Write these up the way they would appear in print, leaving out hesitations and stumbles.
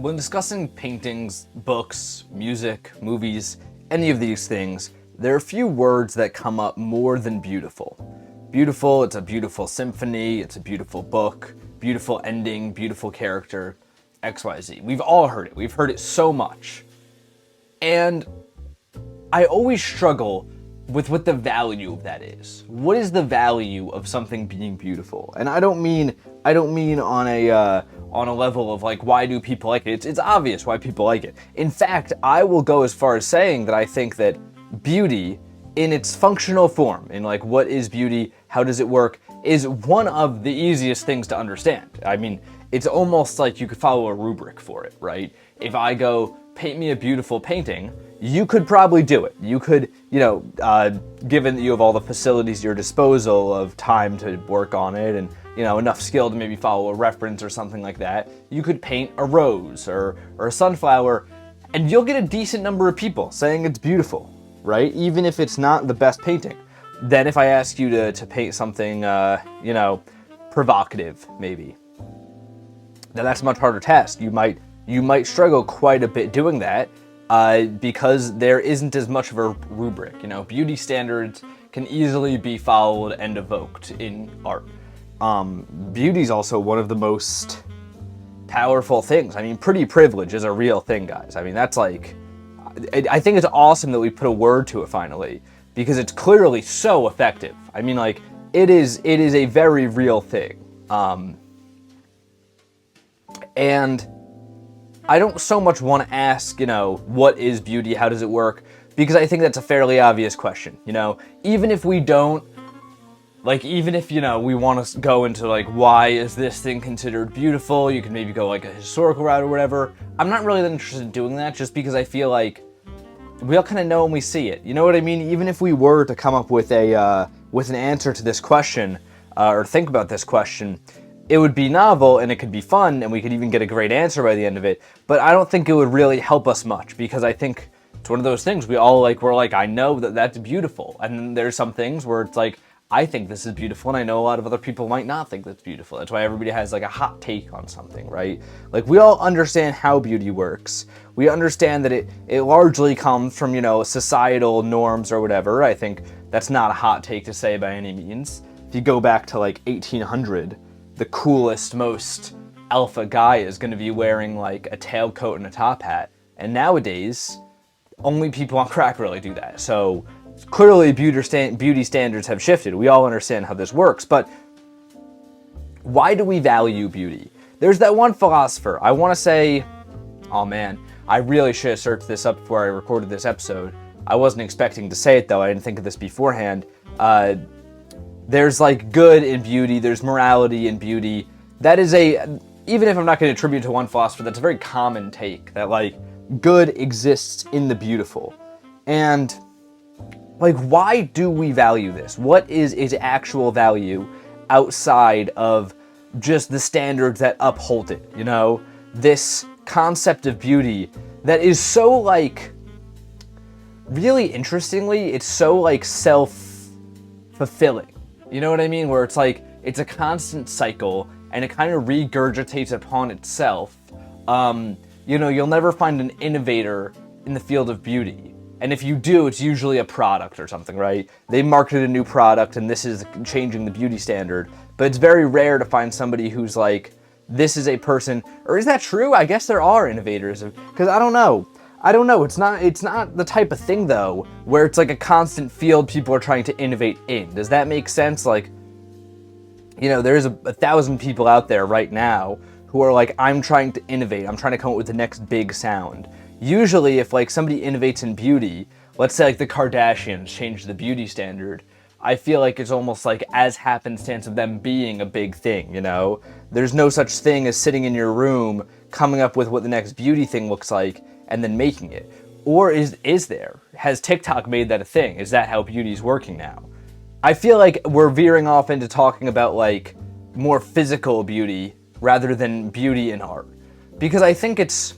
When discussing paintings, books, music, movies, any of these things, there are a few words that come up more than beautiful. Beautiful, it's a beautiful symphony, it's a beautiful book, beautiful ending, beautiful character, XYZ. We've all heard it. We've heard it so much. And I always struggle with what the value of that is. What is the value of something being beautiful? And I don't mean on a level of like, why do people like it? It's obvious why people like it. In fact, I will go as far as saying that I think that beauty in its functional form, in like what is beauty, how does it work, is one of the easiest things to understand. I mean, it's almost like you could follow a rubric for it, right? If I go, paint me a beautiful painting, you could probably do it. You could, given that you have all the facilities at your disposal of time to work on it and, enough skill to maybe follow a reference or something like that, you could paint a rose or a sunflower, and you'll get a decent number of people saying it's beautiful, right? Even if it's not the best painting. Then if I ask you to paint something, provocative, maybe, now that's a much harder task. You might struggle quite a bit doing that, because there isn't as much of a rubric. Beauty standards can easily be followed and evoked in art. Beauty is also one of the most powerful things. I mean, pretty privilege is a real thing, guys. I mean, that's like, I think it's awesome that we put a word to it finally, because it's clearly so effective. I mean, like, it is a very real thing. And I don't so much want to ask, what is beauty? How does it work? Because I think that's a fairly obvious question. Even if we don't, even if, we want to go into why is this thing considered beautiful? You can maybe go a historical route or whatever. I'm not really that interested in doing that, just because I feel like we all kind of know when we see it. You know what I mean? Even if we were to come up with with an answer to this question, or think about this question, it would be novel and it could be fun and we could even get a great answer by the end of it, but I don't think it would really help us much, because I think it's one of those things we're I know that that's beautiful, and then there's some things where it's I think this is beautiful and I know a lot of other people might not think that's beautiful. That's why everybody has a hot take on something, right? We all understand how beauty works. We understand that it largely comes from, societal norms or whatever. I think that's not a hot take to say by any means. If you go back to 1800, the coolest, most alpha guy is going to be wearing a tailcoat and a top hat. And nowadays, only people on crack really do that. So clearly beauty standards have shifted. We all understand how this works. But why do we value beauty? There's that one philosopher. I want to say, oh man, I really should have searched this up before I recorded this episode. I wasn't expecting to say it though. I didn't think of this beforehand. There's good in beauty, there's morality in beauty. That is even if I'm not going to attribute to one philosopher, that's a very common take, that good exists in the beautiful. And why do we value this? What is its actual value outside of just the standards that uphold it? This concept of beauty that is so really interestingly, it's so self-fulfilling. You know what I mean? Where it's it's a constant cycle and it kind of regurgitates upon itself. You'll never find an innovator in the field of beauty. And if you do, it's usually a product or something, right? They marketed a new product and this is changing the beauty standard. But it's very rare to find somebody who's this is a person, or is that true? I guess there are innovators, because I don't know. It's not the type of thing though, where it's a constant field people are trying to innovate in. Does that make sense? There's 1,000 people out there right now who are I'm trying to innovate. I'm trying to come up with the next big sound. Usually if somebody innovates in beauty, let's say the Kardashians changed the beauty standard, I feel it's almost as happenstance of them being a big thing, There's no such thing as sitting in your room, coming up with what the next beauty thing looks like, and then making it. Or is there? Has TikTok made that a thing? Is that how beauty's working now? I feel we're veering off into talking about more physical beauty rather than beauty in art. Because I think it's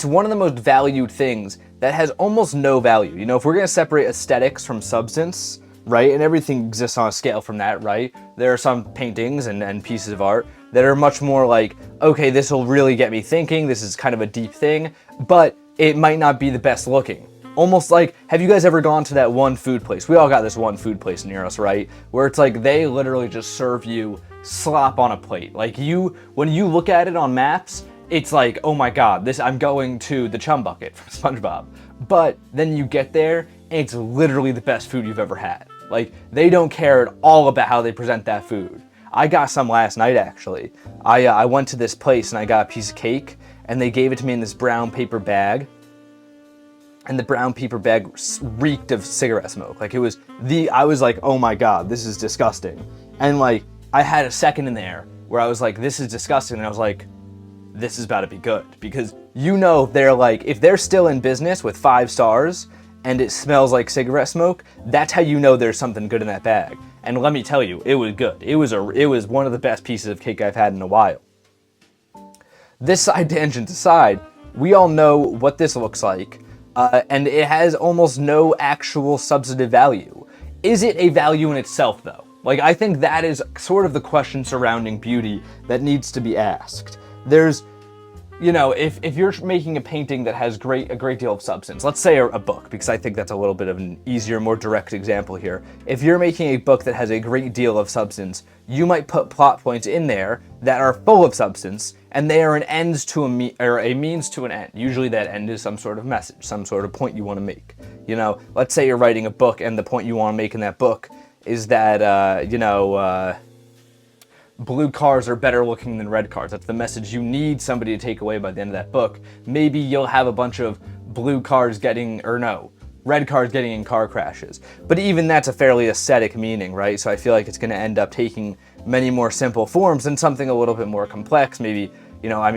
one of the most valued things that has almost no value. If we're going to separate aesthetics from substance, right, and everything exists on a scale from that, right? There are some paintings and pieces of art that are much more like, okay, this will really get me thinking, this is kind of a deep thing, but it might not be the best looking. Almost like, have you guys ever gone to that one food place? We all got this one food place near us, right? Where it's like they literally just serve you slop on a plate. Like when you look at it on maps, it's like, oh my god, I'm going to the Chum Bucket from SpongeBob. But then you get there, and it's literally the best food you've ever had. Like, they don't care at all about how they present that food. I got some last night, actually. I went to this place, and I got a piece of cake, and they gave it to me in this brown paper bag. And the brown paper bag reeked of cigarette smoke. Like, I was like, oh my god, this is disgusting. And like, I had a second in there where I was like, this is disgusting, and I was like, this is about to be good. Because if they're still in business with 5 stars, and it smells like cigarette smoke, that's how you know there's something good in that bag. And let me tell you, it was good. It was one of the best pieces of cake I've had in a while. This side tangent aside, we all know what this looks like. And it has almost no actual substantive value. Is it a value in itself, though? Like, I think that is sort of the question surrounding beauty that needs to be asked. There's, if you're making a painting that has a great deal of substance, let's say a book, because I think that's a little bit of an easier, more direct example here. If you're making a book that has a great deal of substance, you might put plot points in there that are full of substance, and they are a means to an end. Usually that end is some sort of message, some sort of point you want to make. Let's say you're writing a book, and the point you want to make in that book is that, blue cars are better looking than red cars. That's the message you need somebody to take away by the end of that book. Maybe you'll have a bunch of red cars getting in car crashes. But even that's a fairly aesthetic meaning, right? So I feel like it's going to end up taking many more simple forms than something a little bit more complex. Maybe,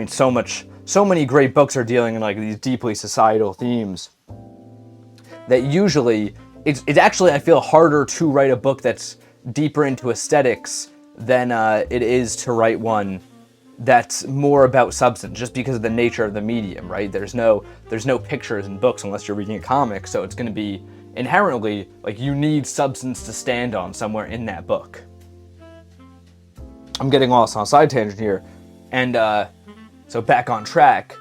so many great books are dealing in like these deeply societal themes that usually it's actually, I feel, harder to write a book that's deeper into aesthetics than it is to write one that's more about substance, just because of the nature of the medium, right? There's no pictures in books unless you're reading a comic, so it's going to be inherently like you need substance to stand on somewhere in that book. I'm getting lost on a side tangent here, and so back on track.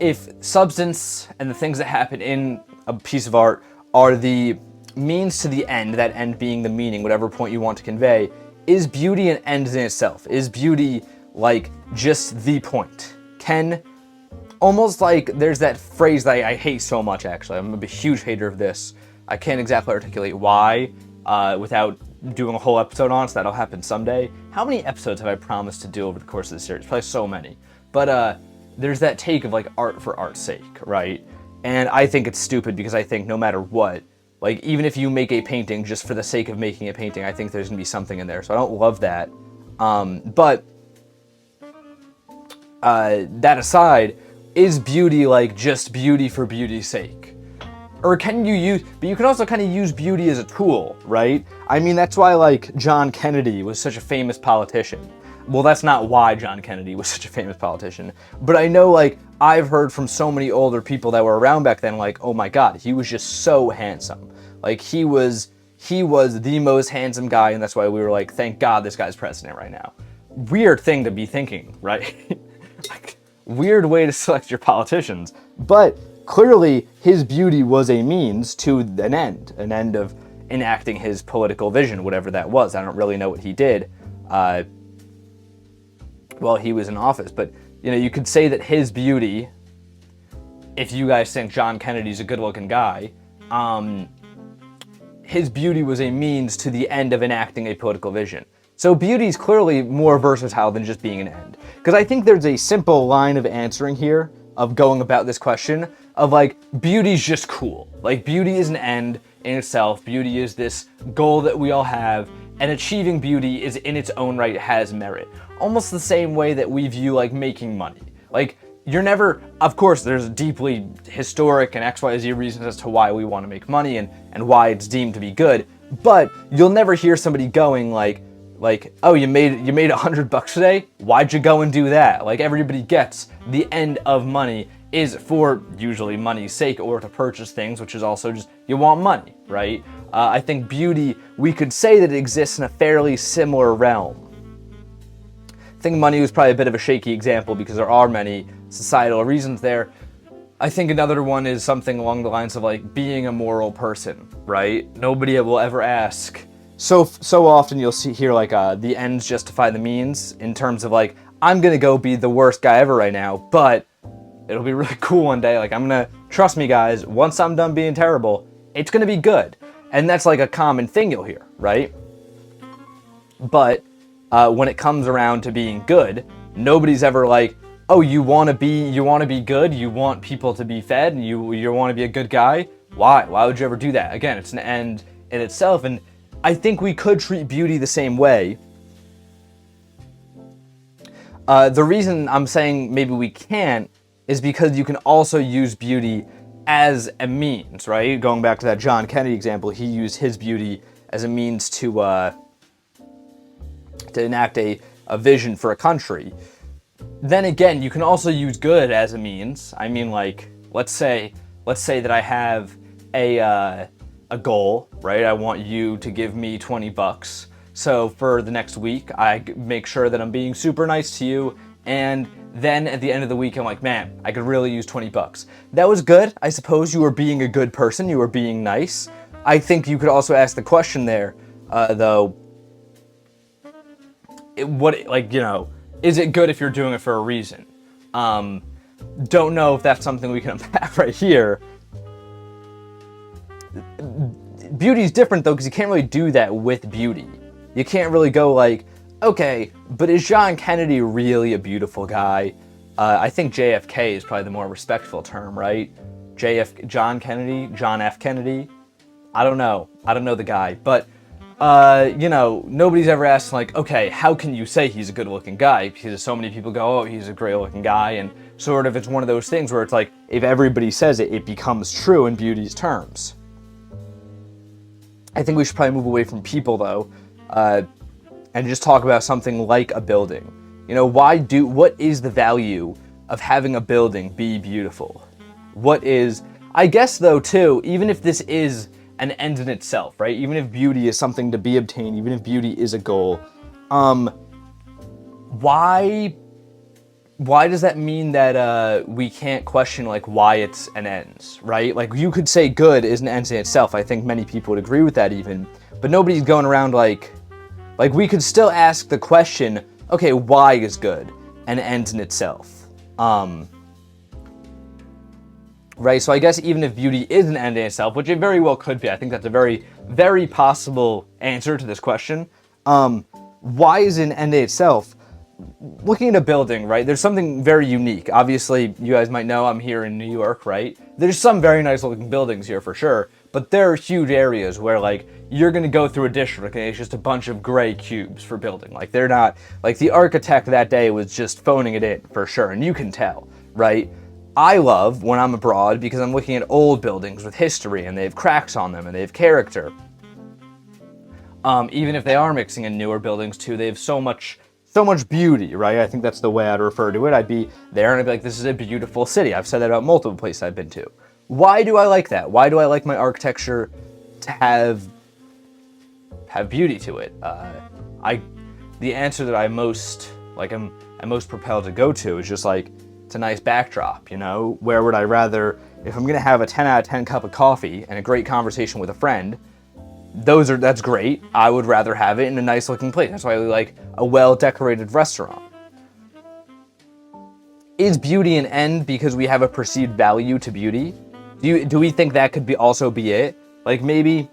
If substance and the things that happen in a piece of art are the means to the end, that end being the meaning, whatever point you want to convey, is beauty an end in itself? Is beauty like just the point? Almost like there's that phrase that I hate so much, actually. I'm a huge hater of this. I can't exactly articulate why without doing a whole episode on it, so that'll happen someday. How many episodes have I promised to do over the course of the series? Probably so many. But there's that take of like art for art's sake, right? And I think it's stupid because I think no matter what, like, even if you make a painting just for the sake of making a painting, I think there's going to be something in there. So I don't love that. But that aside, is beauty like just beauty for beauty's sake? Or but you can also kind of use beauty as a tool, right? I mean, that's why like John Kennedy was such a famous politician. Well, that's not why John Kennedy was such a famous politician. But I know, like, I've heard from so many older people that were around back then, like, oh my god, he was just so handsome. Like, he was the most handsome guy, and that's why we were like, thank god this guy's president right now. Weird thing to be thinking, right? Like, weird way to select your politicians. But clearly, his beauty was a means to an end of enacting his political vision, whatever that was. I don't really know what he did while he was in office, but you could say that his beauty, if you guys think John Kennedy's a good-looking guy, his beauty was a means to the end of enacting a political vision. So beauty's clearly more versatile than just being an end. Because I think there's a simple line of answering here, of going about this question, of like, beauty's just cool. Like, beauty is an end in itself. Beauty is this goal that we all have, and achieving beauty is in its own right has merit. Almost the same way that we view like making money. Like, of course there's deeply historic and XYZ reasons as to why we want to make money and why it's deemed to be good, but you'll never hear somebody going like, oh, you made $100 today? Why'd you go and do that? Like, everybody gets the end of money is for usually money's sake or to purchase things, which is also just, you want money, right? I think beauty, we could say that it exists in a fairly similar realm. I think money was probably a bit of a shaky example because there are many societal reasons there. I think another one is something along the lines of like being a moral person, right? Nobody will ever ask. So often you'll hear like the ends justify the means in terms of like, I'm gonna go be the worst guy ever right now, but it'll be really cool one day. Like, trust me guys, once I'm done being terrible, it's gonna be good. And that's like a common thing you'll hear, right? But when it comes around to being good, nobody's ever like, oh, you want to be good, you want people to be fed, and you want to be a good guy. Why would you ever do that? Again, it's an end in itself. And I think we could treat beauty the same way. The reason I'm saying maybe we can't is because you can also use beauty as a means, right? Going back to that John Kennedy example, he used his beauty as a means to enact a vision for a country. Then again, you can also use good as a means. I mean, like, let's say that I have a goal, right? I want you to give me $20. So for the next week, I make sure that I'm being super nice to you. And then at the end of the week, I'm like, man, I could really use $20. That was good. I suppose you were being a good person. You were being nice. I think you could also ask the question there, though, is it good if you're doing it for a reason? Don't know if that's something we can unpack right here. Beauty's different though, because you can't really do that with beauty. You can't really go like, okay, but is John Kennedy really a beautiful guy? I think JFK is probably the more respectful term, right? John F. Kennedy. I don't know the guy, but nobody's ever asked like, okay, how can you say he's a good looking guy? Because so many people go, oh, he's a great looking guy. And sort of, it's one of those things where it's like, if everybody says it, it becomes true in beauty's terms. I think we should probably move away from people though, and just talk about something like a building. What is the value of having a building be beautiful? I guess though too, even if this is an end in itself, right? Even if beauty is something to be obtained, even if beauty is a goal, why does that mean that we can't question like why it's an end, right? Like you could say good is an end in itself. I think many people would agree with that even, but nobody's going around like we could still ask the question, okay, why is good an end in itself? Right, so I guess even if beauty is an end in itself, which it very well could be, I think that's a very, very possible answer to this question. Why is it an end in itself? Looking at a building, right, there's something very unique. Obviously, you guys might know I'm here in New York, right? There's some very nice looking buildings here for sure, but there are huge areas where, like, you're gonna go through a district and it's just a bunch of gray cubes for building. Like, they're not, like, the architect that day was just phoning it in for sure, and you can tell, right? I love when I'm abroad because I'm looking at old buildings with history and they have cracks on them and they have character. Even if they are mixing in newer buildings too, they have so much beauty, right? I think that's the way I'd refer to it. I'd be there and I'd be like, this is a beautiful city. I've said that about multiple places I've been to. Why do I like that? Why do I like my architecture to have beauty to it? The answer that I'm most propelled to go to is just like, it's a nice backdrop, Where would I rather, if I'm gonna have a 10 out of 10 cup of coffee and a great conversation with a friend, that's great. I would rather have it in a nice looking place. That's why I like a well-decorated restaurant. Is beauty an end because we have a perceived value to beauty? Do we think that could also be it? Like maybe,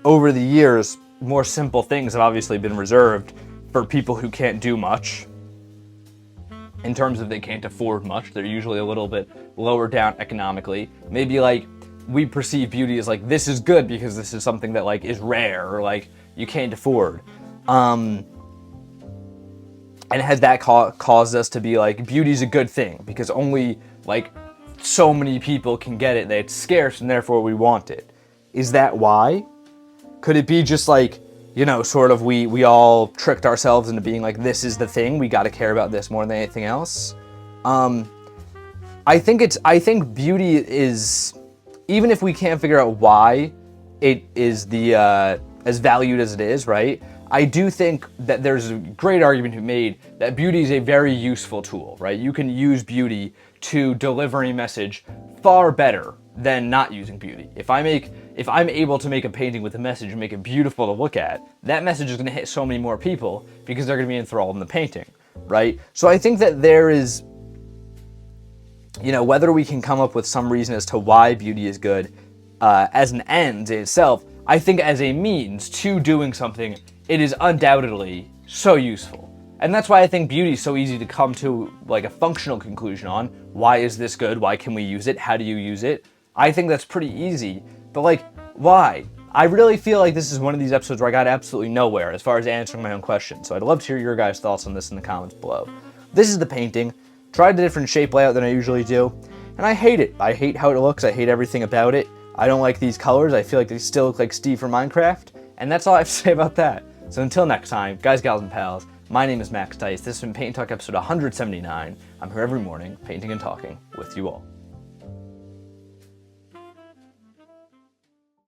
over the years, more simple things have obviously been reserved for people who can't do much. In terms of they can't afford much, they're usually a little bit lower down economically. Maybe like we perceive beauty as like, this is good because this is something that like is rare or like you can't afford. And has that caused us to be like, beauty's a good thing because only like so many people can get it, that it's scarce and therefore we want it. Is that why? Could it be just like, sort of we all tricked ourselves into being like, this is the thing, we got to care about this more than anything else? I think beauty is, even if we can't figure out why it is as valued as it is, right? I do think that there's a great argument to be made that beauty is a very useful tool, right? You can use beauty to deliver a message far better than not using beauty. If I'm able to make a painting with a message and make it beautiful to look at, that message is going to hit so many more people because they're going to be enthralled in the painting, right? So I think that there is, whether we can come up with some reason as to why beauty is good as an end in itself, I think as a means to doing something, it is undoubtedly so useful. And that's why I think beauty is so easy to come to like a functional conclusion on. Why is this good? Why can we use it? How do you use it? I think that's pretty easy, but like, why? I really feel like this is one of these episodes where I got absolutely nowhere as far as answering my own question. So I'd love to hear your guys' thoughts on this in the comments below. This is the painting. Tried a different shape layout than I usually do, and I hate it. I hate how it looks. I hate everything about it. I don't like these colors. I feel like they still look like Steve from Minecraft, and that's all I have to say about that. So until next time, guys, gals, and pals, my name is Max Dice. This has been Paint and Talk episode 179. I'm here every morning, painting and talking with you all.